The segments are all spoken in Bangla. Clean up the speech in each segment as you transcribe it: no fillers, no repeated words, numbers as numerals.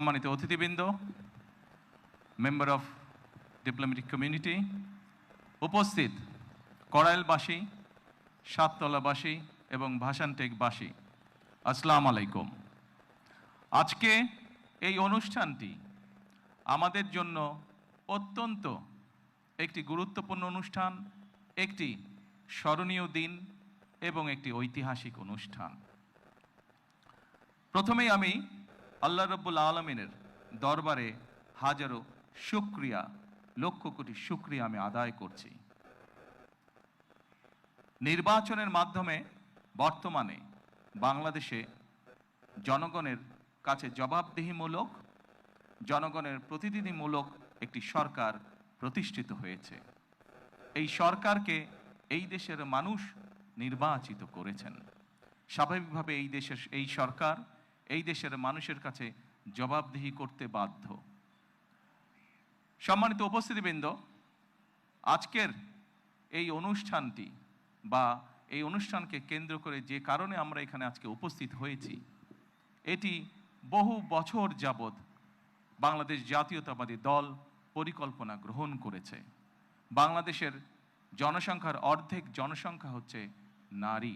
সম্মানিত অতিথিবৃন্দ, মেম্বার অফ ডিপ্লোম্যাটিক কমিউনিটি, উপস্থিত কড়াইলবাসী, সাততলাবাসী এবং ভাষানটেকবাসী, আসসালামু আলাইকুম। আজকে এই অনুষ্ঠানটি আমাদের জন্য অত্যন্ত একটি গুরুত্বপূর্ণ অনুষ্ঠান, একটি স্মরণীয় দিন এবং একটি ঐতিহাসিক অনুষ্ঠান। প্রথমেই আমি আল্লাহ রাব্বুল আলামিনের দরবারে হাজারো শুকরিয়া, লক্ষ কোটি শুকরিয়া আমি আদায় করছি। নির্বাচনের মাধ্যমে বর্তমানে বাংলাদেশে জনগণের কাছে জবাবদিহিমূলক, জনগণের প্রতিনিধিমূলক একটি সরকার প্রতিষ্ঠিত হয়েছে। এই সরকারকে এই দেশের মানুষ নির্বাচিত করেছেন। স্বাভাবিকভাবে এই সরকার এই দেশের মানুষের কাছে জবাবদিহি করতে বাধ্য। সম্মানিত উপস্থিতিবৃন্দ, আজকের এই অনুষ্ঠানটি বা এই অনুষ্ঠানকে কেন্দ্র করে যে কারণে আমরা এখানে আজকে উপস্থিত হয়েছি, এটি বহু বছর যাবৎ বাংলাদেশ জাতীয়তাবাদী দল পরিকল্পনা গ্রহণ করেছে। বাংলাদেশের জনসংখ্যার অর্ধেক জনসংখ্যা হচ্ছে নারী।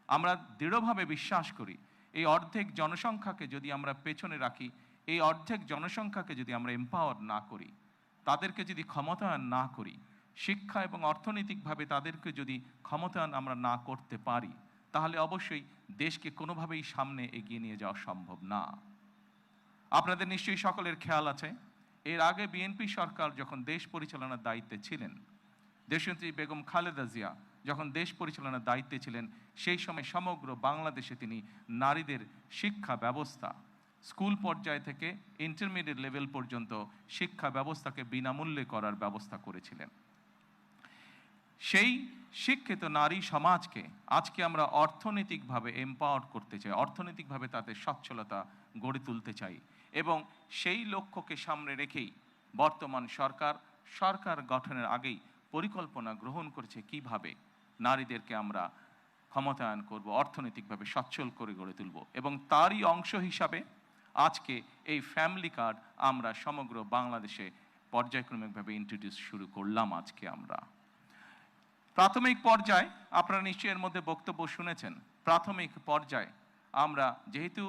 আমরা দৃঢ়ভাবে বিশ্বাস করি এই অর্ধেক জনসংখ্যাকে যদি আমরা পেছনে রাখি, এই অর্ধেক জনসংখ্যাকে যদি আমরা এম্পাওয়ার না করি, তাদেরকে যদি ক্ষমতায়ন না করি, শিক্ষা এবং অর্থনৈতিকভাবে তাদেরকে যদি ক্ষমতায়ন আমরা না করতে পারি, তাহলে অবশ্যই দেশকে কোনোভাবেই সামনে এগিয়ে নিয়ে যাওয়া সম্ভব না। আপনাদের নিশ্চয়ই সকলের খেয়াল আছে, এর আগে বিএনপি সরকার যখন দেশ পরিচালনার দায়িত্বে ছিলেন, দেশনেত্রী বেগম খালেদা জিয়া যখন দেশ পরিচালনার দায়িত্বে ছিলেন, সেই সময় সমগ্র বাংলাদেশে তিনি নারীদের শিক্ষা ব্যবস্থা, স্কুল পর্যায় থেকে ইন্টারমিডিয়েট লেভেল পর্যন্ত শিক্ষা ব্যবস্থাকে বিনামূল্যে করার ব্যবস্থা করেছিলেন। সেই শিক্ষিত নারী সমাজকে আজকে আমরা অর্থনৈতিকভাবে এম্পাওয়ার করতে চাই, অর্থনৈতিকভাবে তাদের সচ্ছলতা গড়ে তুলতে চাই, এবং সেই লক্ষ্যকে সামনে রেখেই বর্তমান সরকার গঠনের আগেই পরিকল্পনা গ্রহণ করেছে কিভাবে নারীদেরকে আমরা ক্ষমতায়ন করব, অর্থনৈতিকভাবে সচ্ছল করে গড়ে তুলব। এবং তারই অংশ হিসাবে আজকে এই ফ্যামিলি কার্ড আমরা সমগ্র বাংলাদেশে পর্যায়ক্রমিকভাবে ইন্ট্রোডিউস শুরু করলাম। আজকে আমরা প্রাথমিক পর্যায়ে, আপনারা নিশ্চয়ই এর মধ্যে বক্তব্য শুনেছেন, প্রাথমিক পর্যায়ে আমরা যেহেতু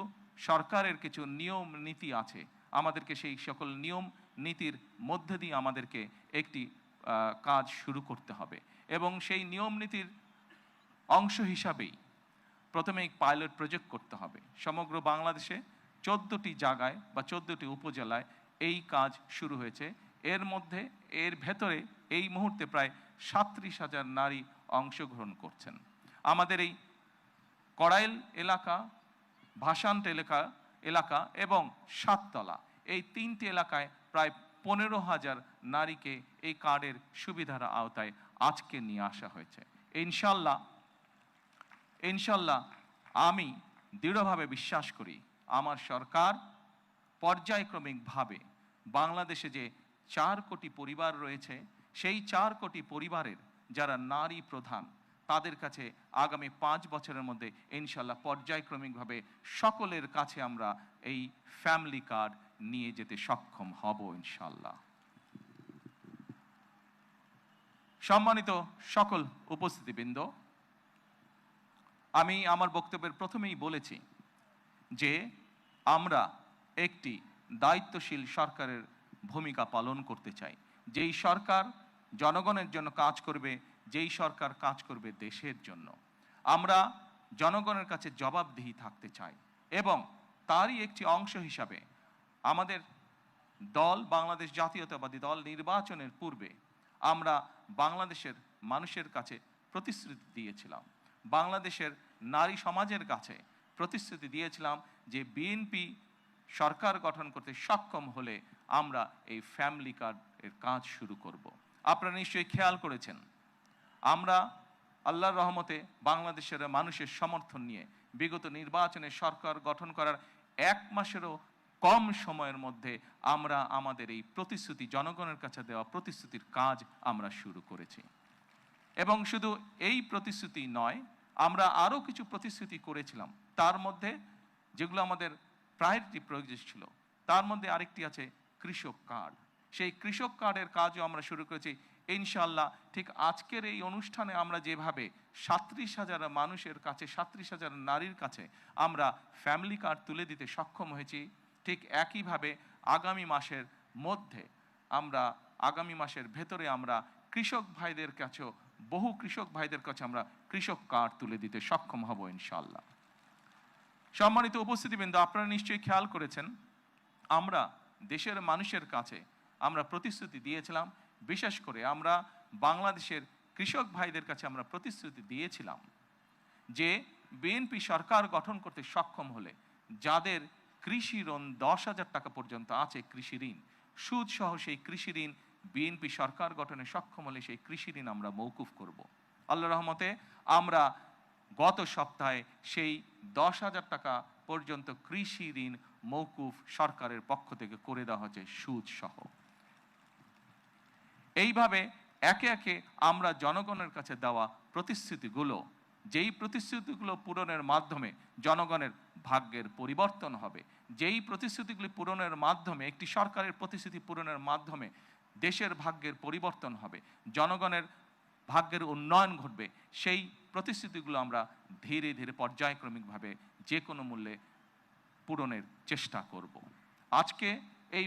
সরকারের কিছু নিয়ম নীতি আছে, আমাদেরকে সেই সকল নিয়ম নীতির মধ্যে দিয়ে আমাদেরকে একটি কাজ শুরু করতে হবে, এবং সেই নিয়ম নীতির অংশ হিসাবেই প্রথমে পাইলট প্রজেক্ট করতে হবে। সমগ্র বাংলাদেশে 14টি জায়গায় বা 14টি উপজেলায় এই কাজ শুরু হয়েছে। এর ভেতরে এই মুহূর্তে প্রায় 37,000 নারী অংশগ্রহণ করছেন। আমাদের এই কড়াইল এলাকা, ভাষান্ট এলাকা এবং সাততলা, এই 3টি এলাকায় প্রায় 15,000 নারীকে এই কার্ডের সুবিধার আওতায় আজকে নিয়ে আসা হয়েছে। ইনশাল্লাহ আমি দৃঢ়ভাবে বিশ্বাস করি আমার সরকার পর্যায়ক্রমিকভাবে বাংলাদেশে যে 4 কোটি পরিবার রয়েছে, সেই 4 কোটি পরিবারের যারা নারী প্রধান, তাদের কাছে আগামী 5 বছরের মধ্যে ইনশাল্লাহ পর্যায়ক্রমিকভাবে সকলের কাছে আমরা এই ফ্যামিলি কার্ড নিয়ে যেতে সক্ষম হব ইনশাল্লাহ। সম্মানিত সকল উপস্থিতিবৃন্দ, আমি আমার বক্তব্যের প্রথমেই বলেছি যে আমরা একটি দায়িত্বশীল সরকারের ভূমিকা পালন করতে চাই, যেই সরকার জনগণের জন্য কাজ করবে, যেই সরকার কাজ করবে দেশের জন্য। আমরা জনগণের কাছে জবাবদিহি থাকতে চাই, এবং তারই একটি অংশ হিসাবে আমাদের দল, বাংলাদেশ জাতীয়তাবাদী দল, নির্বাচনের পূর্বে আমরা বাংলাদেশের মানুষের কাছে প্রতিশ্রুতি দিয়েছিলাম, বাংলাদেশের নারী সমাজের কাছে প্রতিশ্রুতি দিয়েছিলাম যে বিএনপি সরকার গঠন করতে সক্ষম হলে আমরা এই ফ্যামিলি কার্ডের কাজ শুরু করব। আপনারা নিশ্চয়ই খেয়াল করেছেন, আমরা আল্লাহর রহমতে বাংলাদেশের মানুষের সমর্থন নিয়ে বিগত নির্বাচনে সরকার গঠন করার 1 মাসেরও কম সময়ের মধ্যে আমরা আমাদের এই প্রতিশ্রুতি, জনগণের কাছে দেওয়া প্রতিশ্রুতির কাজ আমরা শুরু করেছি। এবং শুধু এই প্রতিশ্রুতি নয়, আমরা আরও কিছু প্রতিশ্রুতি করেছিলাম, তার মধ্যে যেগুলো আমাদের প্রায়োরিটি প্রয়োজন ছিল তার মধ্যে আরেকটি আছে কৃষক কার্ড। সেই কৃষক কার্ডের কাজও আমরা শুরু করেছি ইনশাআল্লাহ। ঠিক আজকের এই অনুষ্ঠানে আমরা যেভাবে 37,000 মানুষের কাছে, 37,000 নারীর কাছে আমরা ফ্যামিলি কার্ড তুলে দিতে সক্ষম হয়েছি, ঠিক একইভাবে আগামী মাসের মধ্যে আমরা, আগামী মাসের ভেতরে আমরা কৃষক ভাইদের কাছেও, বহু কৃষক ভাইদের কাছে আমরা কৃষক কার্ড তুলে দিতে সক্ষম হব ইনশাআল্লাহ। সম্মানিত উপস্থিতিবৃন্দ, আপনারা নিশ্চয়ই খেয়াল করেছেন আমরা দেশের মানুষের কাছে আমরা প্রতিশ্রুতি দিয়েছিলাম, বিশেষ করে আমরা বাংলাদেশের কৃষক ভাইদের কাছে আমরা প্রতিশ্রুতি দিয়েছিলাম যে বিএনপি সরকার গঠন করতে সক্ষম হলে যাদের কৃষি ঋণ 10,000 টাকা পর্যন্ত আছে, কৃষি ঋণ সুদ সহ, সেই কৃষি ঋণ বিএনপি সরকার গঠনে সক্ষম হলে সেই কৃষি ঋণ আমরা মৌকুফ করব। আল্লাহর রহমতে আমরা গত সপ্তাহে সেই 10,000 টাকা পর্যন্ত কৃষি ঋণ মৌকুফ সরকারের পক্ষ থেকে করে দেওয়া হচ্ছে সুদ সহ। এইভাবে একে একে আমরা জনগণের কাছে দেওয়া প্রতিশ্রুতিগুলো, যেই প্রতিশ্রুতিগুলো পূরণের মাধ্যমে জনগণের ভাগ্যের পরিবর্তন হবে, যেই প্রতিশ্রুতিগুলি পূরণের মাধ্যমে, একটি সরকারের প্রতিশ্রুতি পূরণের মাধ্যমে দেশের ভাগ্যের পরিবর্তন হবে, জনগণের ভাগ্যের উন্নয়ন ঘটবে, সেই প্রতিশ্রুতিগুলো আমরা ধীরে ধীরে পর্যায়ক্রমিকভাবে যে কোনো মূল্যে পূরণের চেষ্টা করব। আজকে এই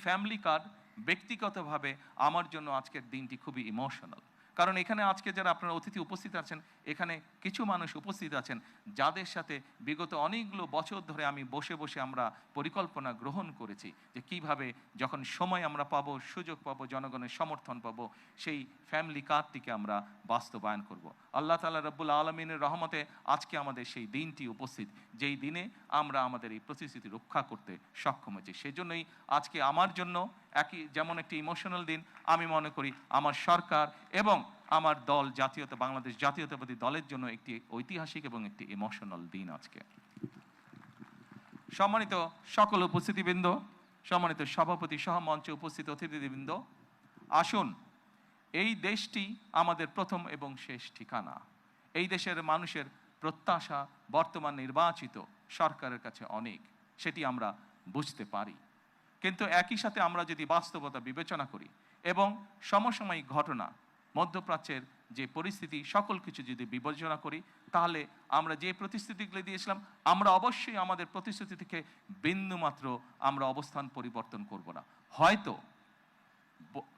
ফ্যামিলি কার্ড ব্যক্তিগতভাবে আমার জন্য আজকের দিনটি খুবই ইমোশনাল। কারণ এখানে আজকে যারা আপনারা অতিথি উপস্থিত আছেন, এখানে কিছু মানুষ উপস্থিত আছেন যাদের সাথে বিগত অনেকগুলো বছর ধরে আমি বসে বসে আমরা পরিকল্পনা গ্রহণ করেছি যে কিভাবে যখন সময় আমরা পাবো, সুযোগ পাবো, জনগণের সমর্থন পাবো, সেই ফ্যামিলি কার্ডটিকে আমরা বাস্তবায়ন করব। আল্লাহ তাআলা রব্বুল আলামিনের রহমতে আজকে আমাদের সেই দিনটি উপস্থিত, যেই দিনে আমরা আমাদের এই প্রতিশ্রুতি রক্ষা করতে সক্ষম হয়েছি। সেজন্যই আজকে আমার জন্য যেমন একটি ইমোশনাল দিন, আমি মনে করি আমার সরকার এবং আমার দল, বাংলাদেশ জাতীয়তাবাদী দলের জন্য একটি ঐতিহাসিক এবং একটি ইমোশনাল দিন আজকে। সম্মানিত সকল উপস্থিতিবৃন্দ, সম্মানিত সভাপতি সহ মঞ্চে উপস্থিত অতিথিবৃন্দ, আসুন, এই দেশটি আমাদের প্রথম এবং শেষ ঠিকানা। এই দেশের মানুষের প্রত্যাশা বর্তমান নির্বাচিত সরকারের কাছে অনেক, সেটি আমরা বুঝতে পারি। কিন্তু একই সাথে আমরা যদি বাস্তবতা বিবেচনা করি এবং সমসাময়িক ঘটনা, মধ্যপ্রাচ্যের যে পরিস্থিতি, সকল কিছু যদি বিবেচনা করি, তাহলে আমরা যে প্রতিশ্রুতিগুলি দিয়েছিলাম, আমরা অবশ্যই আমাদের প্রতিশ্রুতি থেকে বিন্দুমাত্র আমরা অবস্থান পরিবর্তন করব না। হয়তো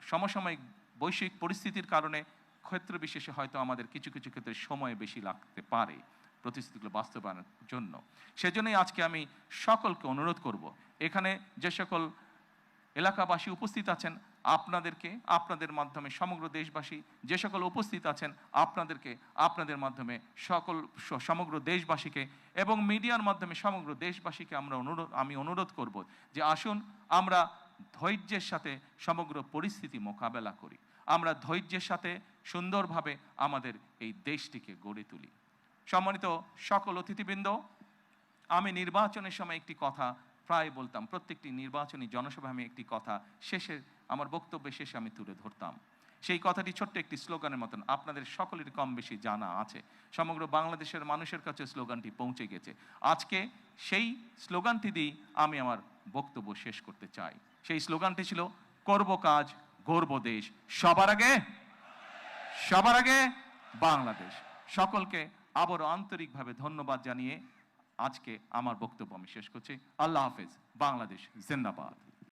সমসাময়িক বৈশ্বিক পরিস্থিতির কারণে ক্ষেত্র বিশেষে হয়তো আমাদের কিছু কিছু ক্ষেত্রে সময় বেশি লাগতে পারে প্রতিশ্রুতিগুলো বাস্তবায়নের জন্য। সেজন্যই আজকে আমি সকলকে অনুরোধ করব, এখানে যে সকল এলাকাবাসী উপস্থিত আছেন, আপনাদের মাধ্যমে সমগ্র দেশবাসী যে সকল উপস্থিত আছেন, আপনাদের মাধ্যমে সমগ্র দেশবাসীকে এবং মিডিয়ার মাধ্যমে সমগ্র দেশবাসীকে আমি অনুরোধ করব যে আসুন আমরা ধৈর্যের সাথে সমগ্র পরিস্থিতি মোকাবেলা করি, আমরা ধৈর্যের সাথে সুন্দরভাবে আমাদের এই দেশটিকে গড়ে তুলি। সম্মানিত সকল অতিথিবৃন্দ, আমি নির্বাচনের সময় একটি কথা প্রায় বলতাম, প্রত্যেকটি নির্বাচনী জনসভায় আমি একটি কথা আমার বক্তব্যের শেষে আমি তুলে ধরতাম। সেই কথাটি ছোট্ট একটি স্লোগানের মতন, আপনাদের সকলের কম বেশি জানা আছে, সমগ্র বাংলাদেশের মানুষের কাছে স্লোগানটি পৌঁছে গেছে। আজকে সেই স্লোগানটি দিয়ে আমি আমার বক্তব্য শেষ করতে চাই। সেই স্লোগানটি ছিল, করব কাজ, গড়ব দেশ, সবার আগে বাংলাদেশ। সকলকে আবারও আন্তরিকভাবে ধন্যবাদ জানিয়ে আজকে আমার বক্তব্য আমি শেষ করছি। আল্লাহ হাফেজ। বাংলাদেশ জিন্দাবাদ।